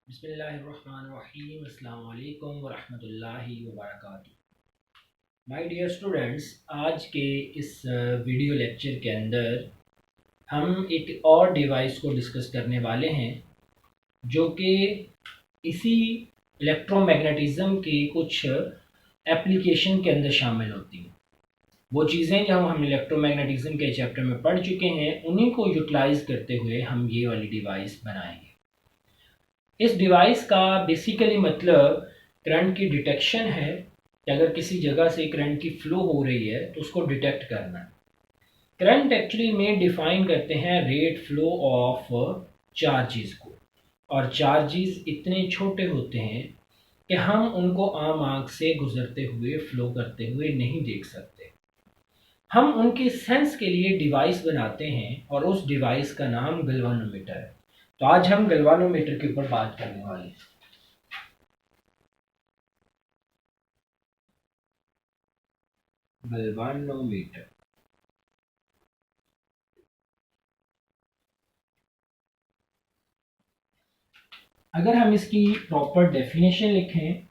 बिस्मिल्लाहिर्रहमानिर्रहीम अस्सलाम वालेकुम वरहमतुल्लाहि वबरकातुहू। माय डियर स्टूडेंट्स, आज के इस वीडियो लेक्चर के अंदर हम एक और डिवाइस को डिस्कस करने वाले हैं जो कि इसी इलेक्ट्रोमैग्नेटिज़्म के कुछ एप्लीकेशन के अंदर शामिल होती हैं। वो चीज़ें जो हम इलेक्ट्रोमैग्नेटिज़्म के चैप्टर में पढ़ चुके हैं उन्हीं को यूटिलाइज़ करते हुए हम ये वाली डिवाइस बनाएंगे। इस डिवाइस का बेसिकली मतलब करंट की डिटेक्शन है कि अगर किसी जगह से करंट की फ्लो हो रही है तो उसको डिटेक्ट करना है। करंट एक्चुअली में डिफाइन करते हैं रेट फ्लो ऑफ चार्जेस को, और चार्जेस इतने छोटे होते हैं कि हम उनको आम आँख से गुजरते हुए फ्लो करते हुए नहीं देख सकते। हम उनके सेंस के लिए डिवाइस बनाते हैं और उस डिवाइस का नाम गैल्वेनोमीटर है। तो आज हम गैल्वेनोमीटर के ऊपर बात करने वाले हैं। गैल्वेनोमीटर, अगर हम इसकी प्रॉपर डेफिनेशन लिखें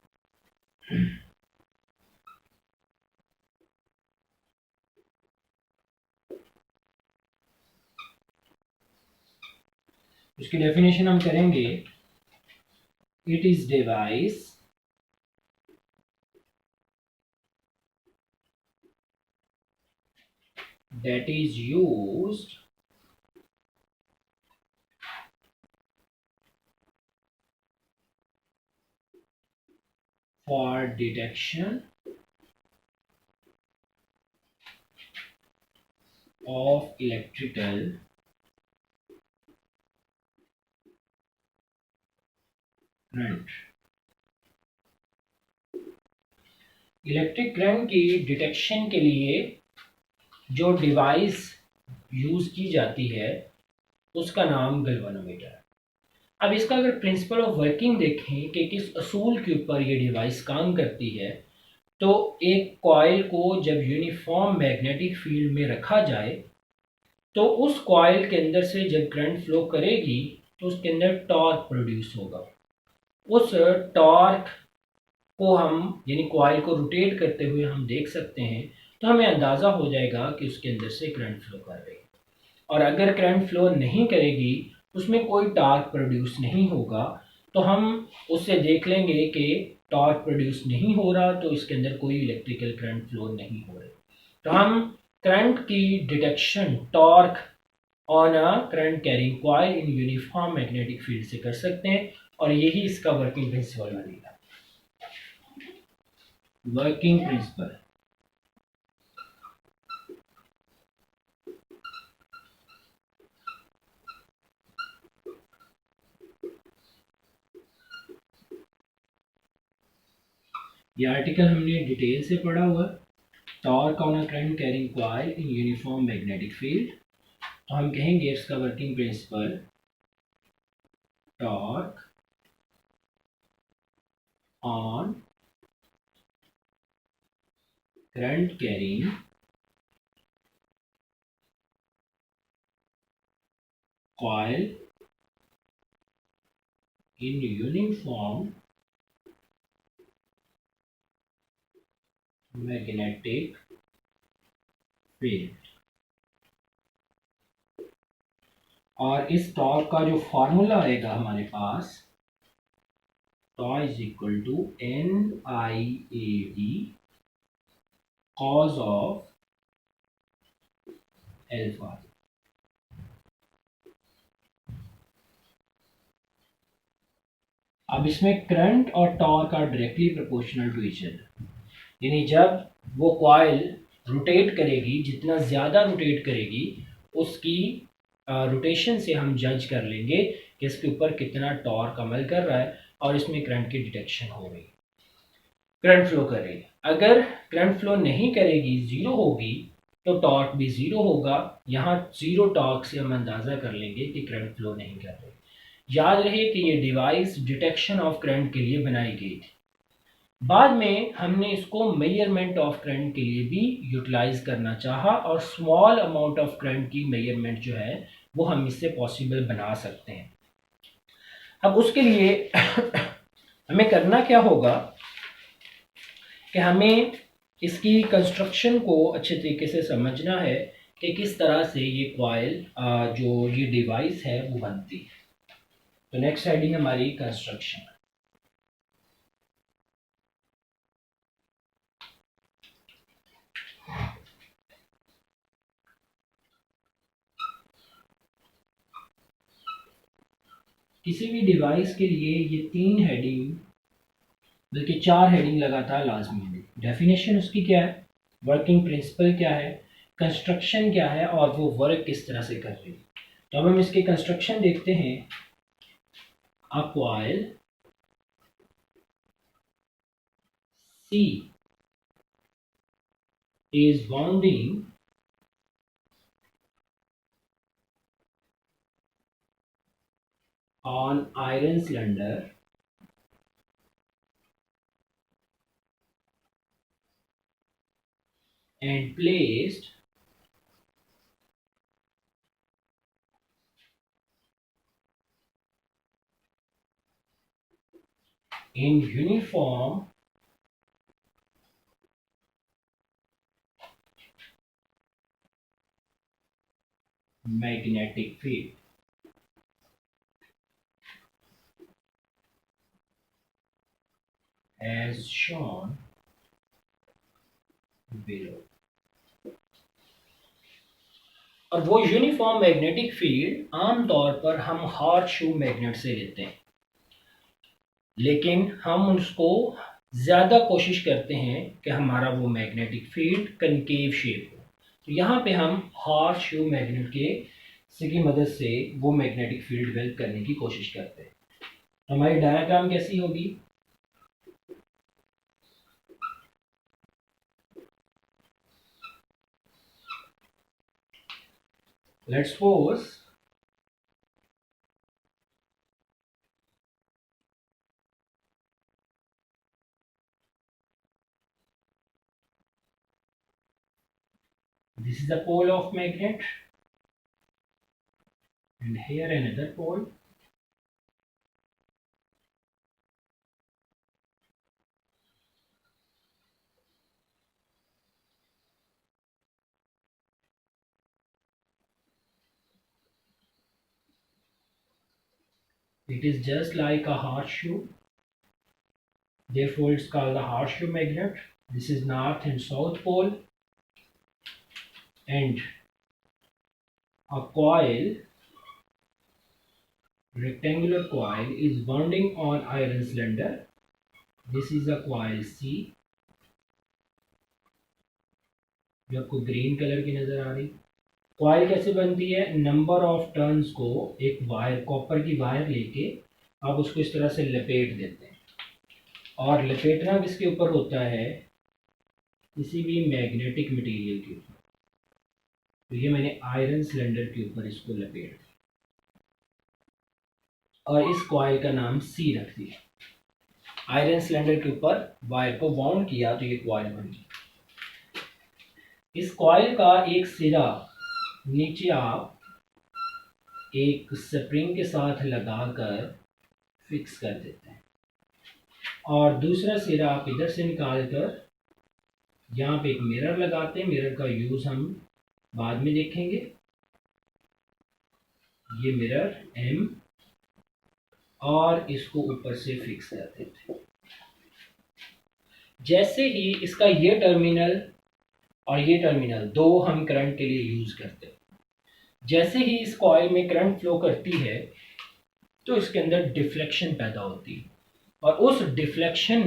इसकी डेफिनेशन हम करेंगे, it is device that is used for detection of electrical current। Electric current की डिटेक्शन के लिए जो डिवाइस यूज़ की जाती है उसका नाम गैल्वेनोमीटर है। अब इसका अगर प्रिंसिपल ऑफ वर्किंग देखें कि किस असूल के ऊपर ये डिवाइस काम करती है, तो एक कॉइल को जब यूनिफॉर्म मैग्नेटिक फील्ड में रखा जाए तो उस कॉइल के अंदर से जब करंट फ्लो करेगी तो उसके अंदर टॉर्क प्रोड्यूस होगा। उस टॉर्क को हम यानी कॉइल को रोटेट करते हुए हम देख सकते हैं, तो हमें अंदाज़ा हो जाएगा कि उसके अंदर से करंट फ्लो कर रही है। और अगर करंट फ्लो नहीं करेगी, उसमें कोई टॉर्क प्रोड्यूस नहीं होगा, तो हम उससे देख लेंगे कि टॉर्क प्रोड्यूस नहीं हो रहा, तो इसके अंदर कोई इलेक्ट्रिकल करंट फ्लो नहीं हो रही। तो हम करंट की detection torque on a current carrying coil in uniform magnetic field से कर सकते हैं, और यही इसका वर्किंग प्रिंसिपल बनेगा। वर्किंग प्रिंसिपल, ये आर्टिकल हमने डिटेल से पढ़ा हुआ। Torque on a current carrying coil in uniform magnetic field, तो हम कहेंगे इसका working principle torque on current carrying coil in uniform magnetic field. और इस टॉर्क का जो फॉर्मूला आएगा हमारे पास, टॉ is equal to NIAD cos of alpha. अब इसमें करंट और torque are directly proportional to each other, यानी जब वो कॉइल रोटेट करेगी, जितना ज़्यादा रोटेट करेगी उसकी रोटेशन से हम जज कर लेंगे कि इसके ऊपर कितना टॉर्क अमल कर रहा है और इसमें करंट की डिटेक्शन हो रही है, करंट फ्लो कर रही है। अगर करंट फ्लो नहीं करेगी, ज़ीरो होगी, तो टॉर्क भी ज़ीरो होगा। यहाँ ज़ीरो टॉर्क से हम अंदाज़ा कर लेंगे कि करंट फ्लो नहीं कर रही। याद रहे कि ये डिवाइस डिटेक्शन ऑफ करंट के लिए बनाई गई थी। बाद में हमने इसको मेजरमेंट ऑफ करंट के लिए भी यूटिलाइज करना चाहा, और स्मॉल अमाउंट ऑफ करंट की मेजरमेंट जो है वो हम इससे पॉसिबल बना सकते हैं। अब उसके लिए हमें करना क्या होगा कि हमें इसकी कंस्ट्रक्शन को अच्छे तरीके से समझना है कि किस तरह से ये कॉइल जो ये डिवाइस है वो बनती है। तो नेक्स्ट हेडिंग हमारी कंस्ट्रक्शन। किसी भी डिवाइस के लिए ये 3 हेडिंग बल्कि 4 हेडिंग लगातार लाजमी है। डेफिनेशन उसकी क्या है, वर्किंग प्रिंसिपल क्या है, कंस्ट्रक्शन क्या है और वो वर्क किस तरह से कर रही है। तो अब हम इसके कंस्ट्रक्शन देखते हैं। A coil C is wounding on iron cylinder and placed in uniform magnetic field as shown below। और वो यूनिफॉर्म मैग्नेटिक फील्ड आमतौर पर हम हॉट शू मैग्नेट से लेते हैं, लेकिन हम उसको ज़्यादा कोशिश करते हैं कि हमारा वो मैग्नेटिक फील्ड कनकेव शेप हो। तो यहाँ पे हम हॉट शू मैग्नेट की मदद से वो मैग्नेटिक फील्ड डेवलप करने की कोशिश करते हैं। हमारी डायग्राम कैसी होगी, let's suppose this is the pole of magnet and here another pole। It is just like a horseshoe, therefore it's called the horseshoe magnet। This is north and south pole and a coil, rectangular coil is wounding on iron cylinder। This is a coil C जो आपको green colour की नजर आ रही। Coil कैसे बनती है, number of turns को एक वायर, कॉपर की वायर लेके आप उसको इस तरह से लपेट देते हैं, और लपेटना किसके ऊपर होता है, किसी भी मैग्नेटिक मटेरियल के ऊपर। तो ये मैंने आयरन सिलेंडर के ऊपर इसको लपेट दिया और इस कॉइल का नाम सी रख दिया। आयरन सिलेंडर के ऊपर वायर को बाउंड किया तो ये कॉइल बन गई। इस कॉइल का एक सिरा नीचे आप एक स्प्रिंग के साथ लगाकर फिक्स कर देते हैं और दूसरा सिरा आप इधर से निकाल कर यहाँ पे एक मिरर लगाते हैं। मिरर का यूज हम बाद में देखेंगे। ये मिरर एम और इसको ऊपर से फिक्स कर देते हैं। जैसे ही इसका ये टर्मिनल और ये टर्मिनल दो हम करंट के लिए यूज करते हैं, जैसे ही इस कॉइल में करंट फ्लो करती है तो इसके अंदर डिफ्लेक्शन पैदा होती है और उस डिफ्लेक्शन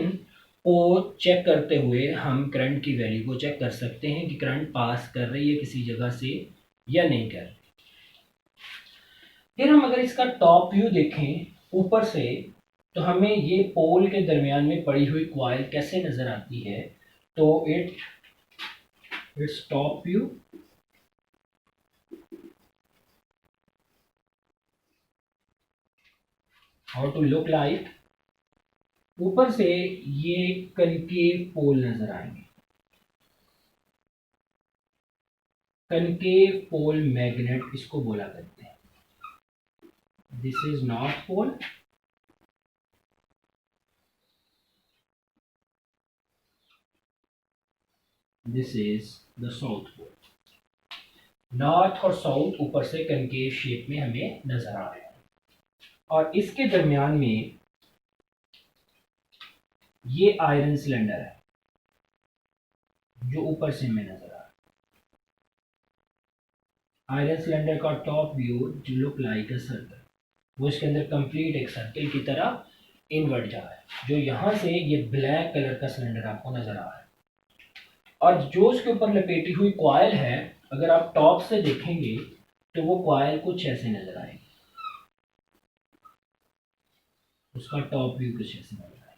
को चेक करते हुए हम करंट की वैल्यू को चेक कर सकते हैं कि करंट पास कर रही है किसी जगह से या नहीं कर रही। फिर हम अगर इसका टॉप व्यू देखें ऊपर से तो हमें ये पोल के दरमियान में पड़ी हुई कॉइल कैसे नजर आती है। तो it's top view, how to look like, ऊपर से ये कनकेव पोल नजर आएंगे। कनकेव पोल मैग्नेट इसको बोला करते हैं। This is north pole this is the south pole. North और साउथ ऊपर से कनकेव शेप में हमें नजर आ रहे हैं, और इसके दरमियान में ये आयरन सिलेंडर है जो ऊपर से हमें नजर आ रहा है। आयरन सिलेंडर का टॉप व्यू जो लुक लाइक अ सर्कल, वो इसके अंदर कंप्लीट एक सर्कल की तरह इनवर्ट जा रहा है, जो यहाँ से ये ब्लैक कलर का सिलेंडर आपको नजर आ रहा है। और जो उसके ऊपर लपेटी हुई कॉइल है, अगर आप टॉप से देखेंगे तो वो कॉइल कुछ ऐसे नजर आएगी, उसका टॉप व्यू कुछ ऐसे नजर आएगा।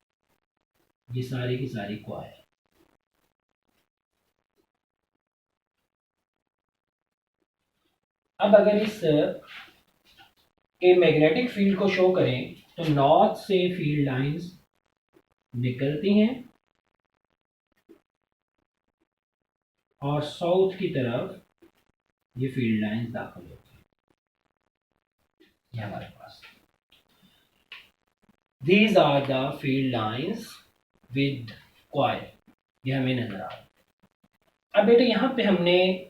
ये सारी की सारी कॉइल। अब अगर इस के मैग्नेटिक फील्ड को शो करें तो नॉर्थ से फील्ड लाइंस निकलती हैं और साउथ की तरफ ये फील्ड लाइंस दाखिल होती हैं। ये हमारे पास these are the field lines with coil, ये हमें नजर आ रहा है। अब बेटे यहाँ पे हमने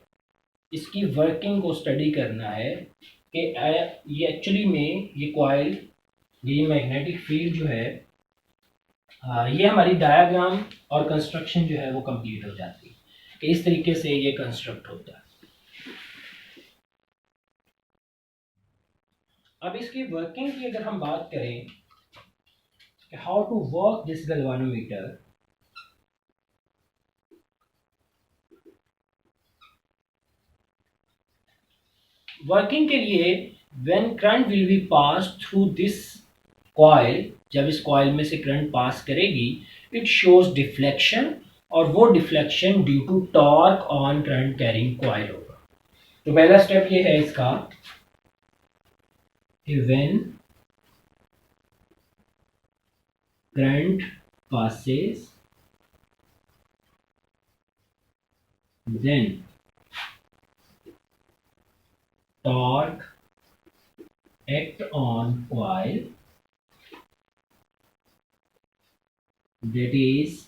इसकी वर्किंग को स्टडी करना है कि ये एक्चुअली में ये कॉइल, ये मैग्नेटिक फील्ड जो है, ये हमारी डायग्राम और कंस्ट्रक्शन जो है वो कंप्लीट हो जाती है कि इस तरीके से ये कंस्ट्रक्ट होता है। अब इसकी वर्किंग की अगर हम बात करें कि how to work this galvanometer, working के लिए when current will be pass through this coil, जब इस कॉइल में से करंट पास करेगी, इट शोज डिफ्लेक्शन, और वो deflection due to torque on current carrying coil होगा। तो पहला स्टेप ये है इसका कि when current passes, then torque act on coil, that is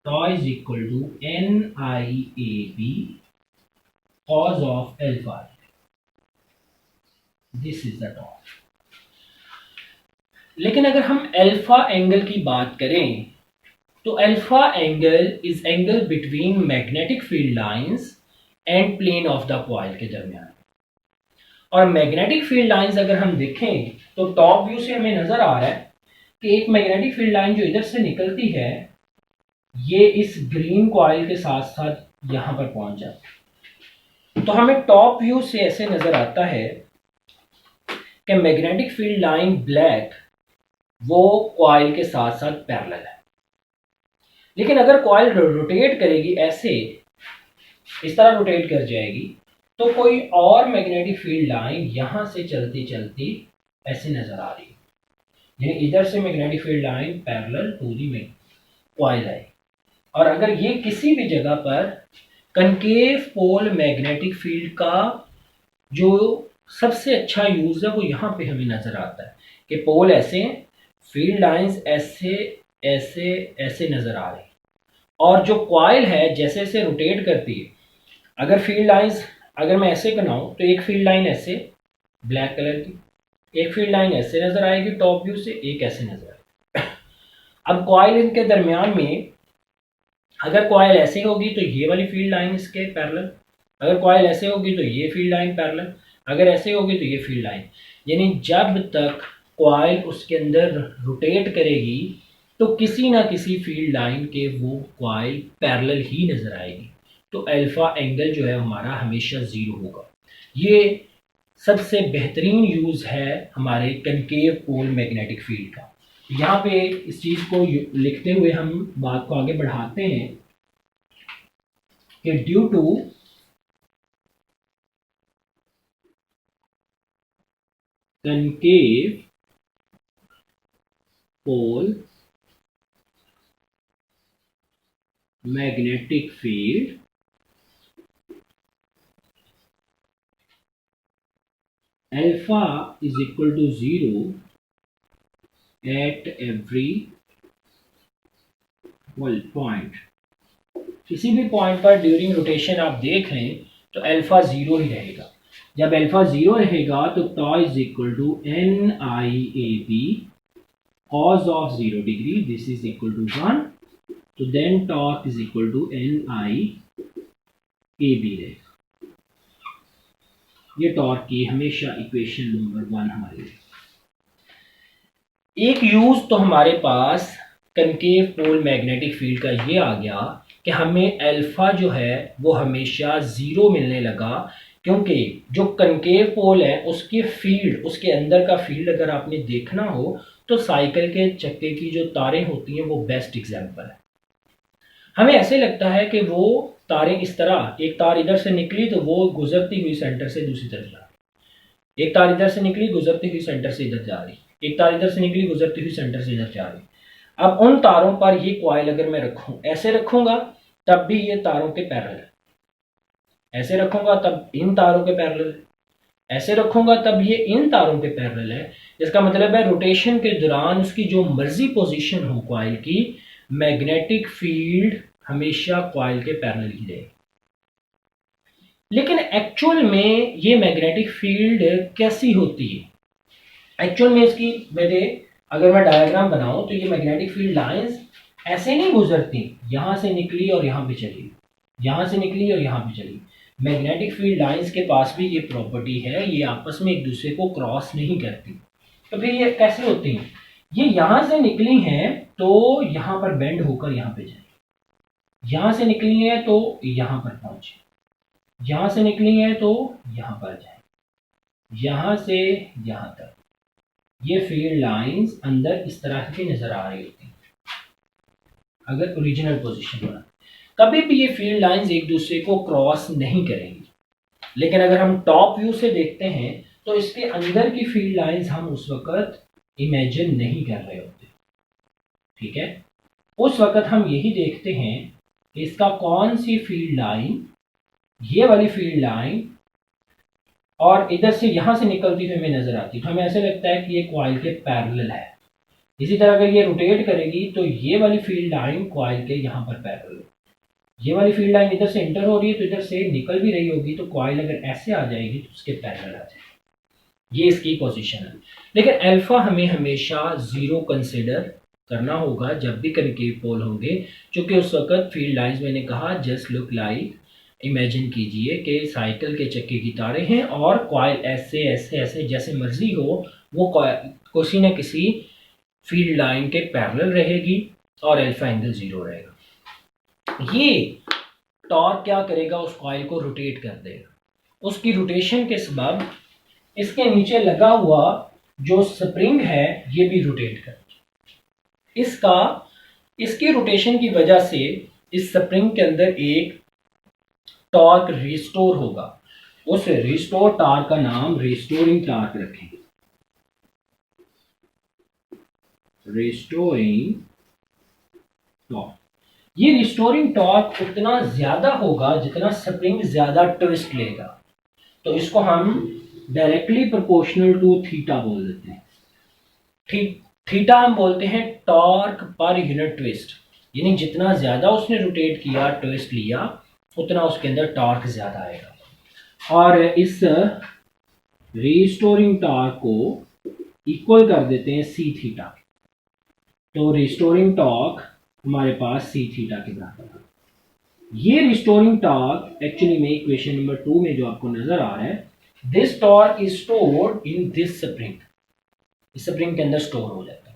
tau is equal to NIAB cos of alpha. This is the torque. लेकिन अगर हम अल्फा एंगल की बात करें तो alpha angle is angle between magnetic field lines and plane of the coil के दरमियान। और मैग्नेटिक फील्ड लाइंस अगर हम देखें तो टॉप व्यू से हमें नजर आ रहा है कि एक मैग्नेटिक फील्ड लाइन जो इधर से निकलती है, ये इस ग्रीन कॉइल के साथ साथ यहां पर पहुंच जाती है। तो हमें टॉप व्यू से ऐसे नजर आता है कि मैग्नेटिक फील्ड लाइन ब्लैक वो कॉइल के साथ साथ पैरेलल है। लेकिन अगर कॉइल रोटेट करेगी, ऐसे इस तरह रोटेट कर जाएगी, तो कोई और मैग्नेटिक फील्ड लाइन यहां से चलती चलती ऐसे नजर आ रही है, यानी इधर से magnetic field line parallel to the coil है। और अगर ये किसी भी जगह पर कनकेव पोल मैग्नेटिक फील्ड का जो सबसे अच्छा यूज है वो यहाँ पे हमें नजर आता है कि पोल ऐसे हैं, फील्ड लाइंस ऐसे ऐसे ऐसे नजर आ रही है, और जो कॉइल है जैसे जैसे रोटेट करती है, अगर फील्ड लाइंस अगर मैं ऐसे बनाऊं तो एक फील्ड लाइन ऐसे ब्लैक कलर की, एक फील्ड लाइन ऐसे नजर आएगी टॉप व्यू से, एक ऐसे नजर आएगी। अब कॉइल इनके दरमियान में अगर कॉइल ऐसे होगी तो ये वाली फील्ड लाइन इसके पैरेलल, अगर कॉइल ऐसे होगी तो ये फील्ड लाइन पैरेलल, अगर ऐसे होगी तो ये फील्ड लाइन, यानी जब तक कॉइल उसके अंदर रोटेट करेगी तो किसी ना किसी फील्ड लाइन के वो कॉइल पैरेलल ही नजर आएगी। तो अल्फा एंगल जो है हमारा हमेशा जीरो होगा। ये सबसे बेहतरीन यूज है हमारे कनकेव पोल मैग्नेटिक फील्ड का। यहाँ पे इस चीज को लिखते हुए हम बात को आगे बढ़ाते हैं कि due to concave pole magnetic field, alpha is equal to 0 at every point. किसी भी पॉइंट पर ड्यूरिंग रोटेशन आप देख लें तो अल्फा ज़ीरो ही रहेगा। जब अल्फा ज़ीरो रहेगा तो टॉ is equal to N I A B cos of 0 degree, this is equal to 1, तो then torque is equal to n I a b रहेगा। ये टॉर्क की हमेशा इक्वेशन नंबर 1 हमारी। एक यूज तो हमारे पास कनकेव पोल मैग्नेटिक फील्ड का ये आ गया कि हमें अल्फा जो है वो हमेशा ज़ीरो मिलने लगा, क्योंकि जो कनकेव पोल है उसके फील्ड, उसके अंदर का फील्ड अगर आपने देखना हो तो साइकिल के चक्के की जो तारें होती हैं वो बेस्ट एग्जांपल है। हमें ऐसे लगता है कि वो तारें इस तरह, एक तार इधर से निकली तो वो गुजरती हुई सेंटर से दूसरी तरफ जा रही, एक तार इधर से निकली गुजरती हुई सेंटर से इधर जा रही, एक तार इधर से निकली गुजरती हुई सेंटर से इधर जा रही। अब उन तारों पर ये कॉइल अगर मैं रखूं, ऐसे रखूंगा तब भी ये तारों के पैरेलल है, ऐसे रखूंगा तब इन तारों के पैरेलल है, ऐसे रखूंगा तब ये इन तारों के पैरेलल है। इसका मतलब है रोटेशन के दौरान उसकी जो मर्जी पोजीशन हो कॉइल की, मैग्नेटिक फील्ड हमेशा कॉइल के पैरेलल ही रहेगी। लेकिन एक्चुअल में ये मैग्नेटिक फील्ड कैसी होती है? एक्चुअल में इसकी मेरे अगर मैं डायग्राम बनाऊं तो ये मैग्नेटिक फील्ड लाइंस ऐसे नहीं गुजरती, यहां से निकली और यहां पे चली, यहां से निकली और यहां पे चली। मैग्नेटिक फील्ड लाइंस के पास भी ये प्रॉपर्टी है, ये आपस में एक दूसरे को क्रॉस नहीं करती। तो फिर ये कैसे होती हैं? ये यहां से निकली हैं तो यहां पर बेंड होकर यहां पे जाएगी, यहां से निकली है तो यहां पर पहुंचे, यहां से निकली है तो यहां पर जाए, यहां से यहां तक। ये फील्ड लाइंस अंदर इस तरह की नजर आ रही होती हैं अगर ओरिजिनल पोजीशन पर। कभी भी ये फील्ड लाइंस एक दूसरे को क्रॉस नहीं करेंगी। लेकिन अगर हम टॉप व्यू से देखते हैं तो इसके अंदर की फील्ड लाइंस हम उस वक्त इमेजिन नहीं कर रहे होते, ठीक है। उस वक्त हम यही देखते हैं कि इसका कौन सी फील्ड लाइन, ये वाली फील्ड लाइन और इधर से यहां से निकलती हुई हमें नजर आती है, तो हमें ऐसे लगता है कि ये कॉइल के पैरेलल है। इसी तरह अगर ये रोटेट करेगी तो ये वाली फील्ड लाइन कॉइल के यहाँ पर पैरेलल है। ये वाली फील्ड लाइन इधर से इंटर हो रही है तो इधर से निकल भी रही होगी, तो कॉइल अगर ऐसे आ जाएगी तो उसके पैरेलल आ जाएगी। ये इसकी पोजीशन है। लेकिन अल्फा हमें हमेशा ज़ीरो कंसिडर करना होगा जब भी कनकेव पोल होंगे, क्योंकि उस वक्त फील्ड लाइंस मैंने कहा जस्ट लुक लाइक, इमेजिन कीजिए कि साइकिल के चक्के की तारें हैं और कॉइल ऐसे ऐसे ऐसे जैसे मर्जी हो वो किसी न किसी फील्ड लाइन के पैरेलल रहेगी और अल्फा एंगल ज़ीरो रहेगा। ये टॉर्क क्या करेगा? उस कॉइल को रोटेट कर देगा। उसकी रोटेशन के सबब इसके नीचे लगा हुआ जो स्प्रिंग है ये भी रोटेट करेगा। इसकी रोटेशन की वजह से इस स्प्रिंग के अंदर एक टॉर्क रिस्टोर होगा। उस रिस्टोर टॉर्क का नाम रिस्टोरिंग टॉर्क रखेंगे। रिस्टोरिंग टॉर्क, ये रिस्टोरिंग टॉर्क उतना ज्यादा होगा जितना स्प्रिंग ज्यादा ट्विस्ट लेगा, तो इसको हम डायरेक्टली प्रोपोर्शनल टू थीटा बोल देते हैं। थीटा हम बोलते हैं टॉर्क पर यूनिट ट्विस्ट, यानी जितना ज्यादा उसने रोटेट किया, ट्विस्ट लिया, उतना उसके अंदर टॉर्क ज्यादा आएगा। और इस रिस्टोरिंग टॉर्क को इक्वल कर देते हैं सी थीटा, तो रिस्टोरिंग टॉर्क हमारे पास सी थीटा के बराबर है। ये रिस्टोरिंग टॉर्क एक्चुअली में इक्वेशन नंबर 2 में जो आपको नजर आ रहा है, this torque is stored in this spring, इस स्प्रिंग के अंदर स्टोर हो जाता है।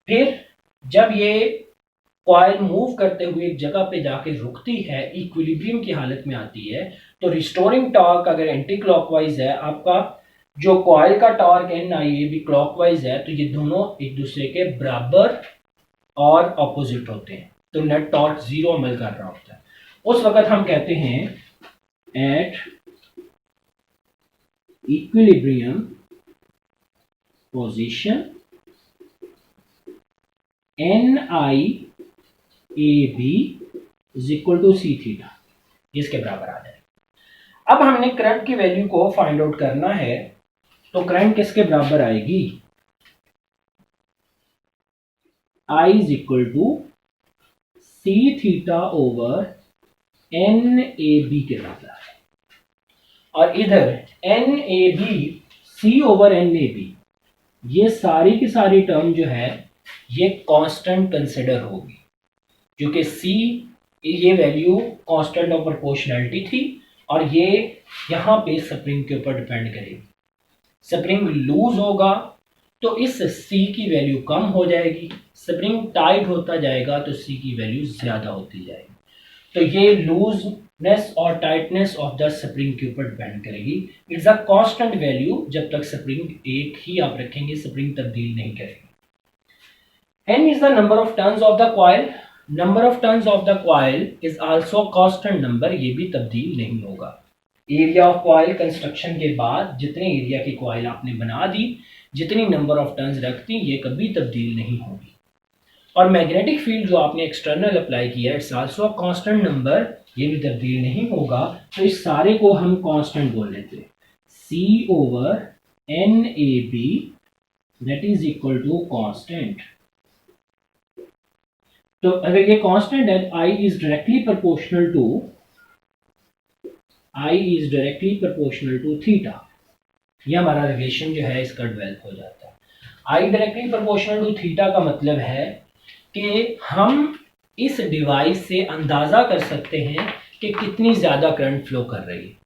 फिर जब ये कॉइल मूव करते हुए एक जगह पे जाके रुकती है, इक्विलिब्रियम की हालत में आती है, तो रिस्टोरिंग टॉर्क अगर एंटी क्लॉकवाइज है, आपका जो कॉइल का टॉर्क एन आई ये भी क्लॉकवाइज है, तो ये दोनों एक दूसरे के बराबर और ऑपोजिट होते हैं, तो नेट टॉर्क जीरो अमल कर रहा होता है। उस वक्त हम कहते हैं at equilibrium position N I A B is equal to C theta, इसके बराबर आ जाए। अब हमने करंट की वैल्यू को फाइंड आउट करना है, तो करंट किसके बराबर आएगी? I is equal to C theta over N A B के बराबर है, और इधर N A B C over N A B, ये सारी की सारी टर्म जो है ये कांस्टेंट कंसिडर होगी, क्योंकि सी ये वैल्यू कांस्टेंट ऑफ प्रोपोर्शनैलिटी थी और ये यहाँ पे स्प्रिंग के ऊपर डिपेंड करेगी। स्प्रिंग लूज होगा तो इस सी की वैल्यू कम हो जाएगी, स्प्रिंग टाइट होता जाएगा तो सी की वैल्यू ज़्यादा होती जाएगी। तो ये लूजनेस और टाइटनेस ऑफ द स्प्रिंग के ऊपर डिपेंड करेगी। इट्स अ कांस्टेंट वैल्यू, जब तक स्प्रिंग एक ही आप रखेंगे स्प्रिंग तब्दील नहीं करेगी। n is the number of turns of the coil, number of turns of the coil is also constant number, ये भी तब्दील नहीं होगा। एरिया ऑफ कॉइल कंस्ट्रक्शन के बाद जितने एरिया की कॉइल आपने बना दी, जितनी नंबर ऑफ टर्न्स रखती, ये कभी तब्दील नहीं होगी। और मैग्नेटिक फील्ड जो आपने एक्सटर्नल अप्लाई किया, इट्स आल्सो कांस्टेंट नंबर, ये भी तब्दील नहीं होगा। तो इस सारे को हम कांस्टेंट बोल लेते हैं, C over N A B that is equal to constant. तो अगर ये कांस्टेंट है, I is directly proportional to theta, ये हमारा रिलेशन जो है इसका डेवलप हो जाता है। I directly proportional to theta का मतलब है कि हम इस डिवाइस से अंदाज़ा कर सकते हैं कि कितनी ज़्यादा करंट फ्लो कर रही है।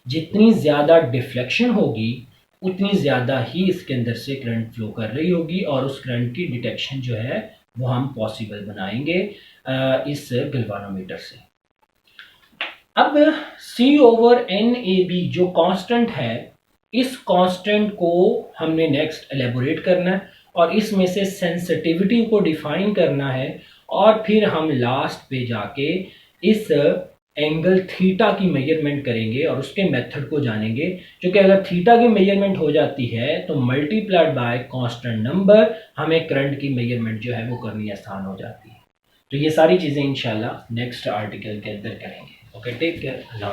जितनी ज़्यादा डिफ्लेक्शन होगी उतनी ज़्यादा ही इसके अंदर से करंट फ्लो कर रही होगी, और उस करंट की डिटेक्शन जो है वो हम पॉसिबल बनाएंगे इस गैल्वानोमीटर से। अब C over N A B जो कांस्टेंट है, इस कांस्टेंट को हमने नेक्स्ट एलेबोरेट करना है और इसमें से सेंसिटिविटी को डिफाइन करना है, और फिर हम लास्ट पे जाके इस एंगल थीटा की मेजरमेंट करेंगे और उसके मेथड को जानेंगे। क्योंकि अगर थीटा की मेजरमेंट हो जाती है तो मल्टीप्लाइड बाय कांस्टेंट नंबर हमें करंट की मेजरमेंट जो है वो करनी आसान हो जाती है। तो ये सारी चीज़ें इंशाल्लाह नेक्स्ट आर्टिकल के अंदर करेंगे। ओके, टेक केयर, अल्लाह।